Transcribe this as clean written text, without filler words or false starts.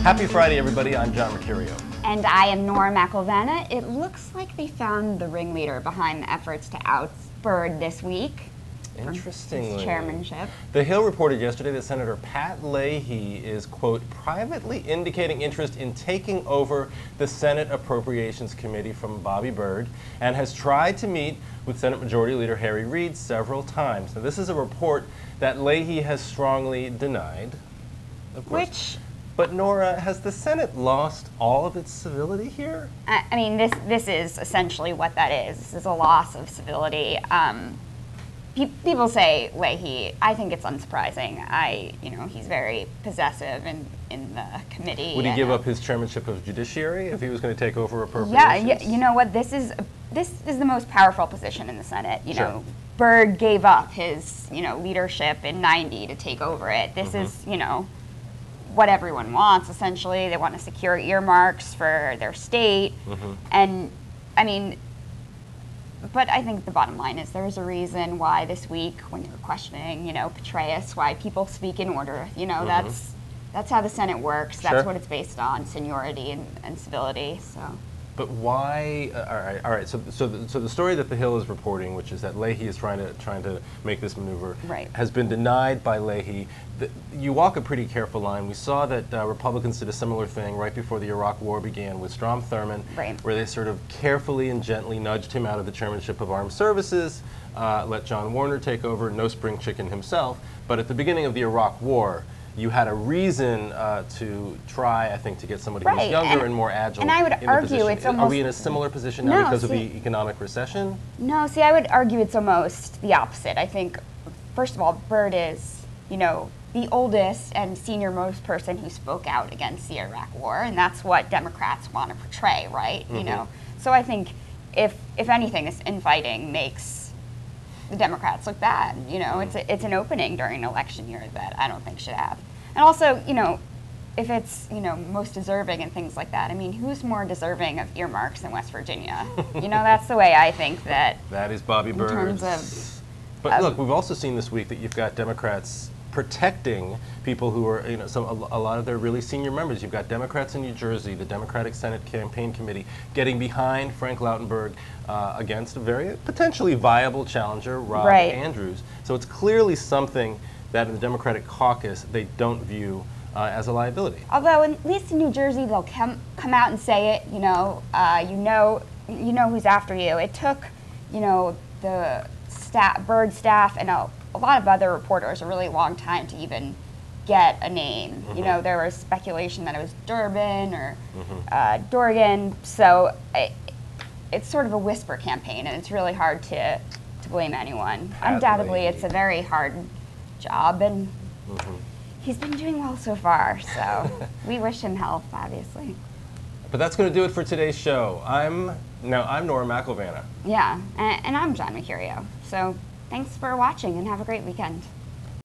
Happy Friday, everybody. I'm John Mercurio. And I am Nora McElvanna. It looks like they found the ringleader behind the efforts to oust Byrd this week. Interestingly, his chairmanship. The Hill reported yesterday that Senator Pat Leahy is, quote, privately indicating interest in taking over the Senate Appropriations Committee from Bobby Byrd and has tried to meet with Senate Majority Leader Harry Reid several times. Now, this is a report that Leahy has strongly denied, of course. But Nora, has the Senate lost all of its civility here? I mean, this is essentially what that is. This is a loss of civility. People say Leahy. I think it's unsurprising. He's very possessive in the committee. Would he give up his chairmanship of Judiciary if he was going to take over appropriations? Yeah, you know what? This is the most powerful position in the Senate. You Sure. know, Byrd gave up his leadership in '90 to take over it. This is what everyone wants. Essentially, they want to secure earmarks for their state, and I mean. But I think the bottom line is there's a reason why this week, when you're questioning, Petraeus, why people speak in order. That's how the Senate works. That's Sure. what it's based on: seniority and civility. So. But why? All right. So the story that the Hill is reporting, which is that Leahy is trying to make this maneuver, Right. has been denied by Leahy. You walk a pretty careful line. We saw that Republicans did a similar thing right before the Iraq War began with Strom Thurmond, Right. where they sort of carefully and gently nudged him out of the chairmanship of Armed Services, let John Warner take over, no spring chicken himself. But at the beginning of the Iraq War, you had a reason to try, I think, to get somebody who's Right. younger and more agile. And I would in the argue position. it's almost. Are we in a similar position now No, because of see- the economic recession? No, see, I would argue it's almost the opposite. I think, first of all, Byrd is, the oldest and senior-most person who spoke out against the Iraq War, and that's what Democrats want to portray, right? So I think, if anything, this infighting makes the Democrats look bad. It's an opening during an election year that I don't think should have. And also, if it's most deserving and things like that. I mean, who's more deserving of earmarks in West Virginia? That's the way I think that. That is Bobby Byrd. In terms of. But look, we've also seen this week that you've got Democrats protecting people who are, a lot of their really senior members. You've got Democrats in New Jersey, the Democratic Senate Campaign Committee, getting behind Frank Lautenberg against a very potentially viable challenger, Rob Right. Andrews. So it's clearly something that in the Democratic caucus they don't view as a liability. Although at least in New Jersey they'll come out and say it. You know who's after you. It took the Byrd staff and a lot of other reporters a really long time to even get a name. There was speculation that it was Durbin or Dorgan. So it's sort of a whisper campaign, and it's really hard to blame anyone. Undoubtedly, it's a very hard job, and he's been doing well so far. So we wish him health, obviously. But that's going to do it for today's show. I'm Nora McElvanna. Yeah, and I'm John Mercurio. So thanks for watching, and have a great weekend.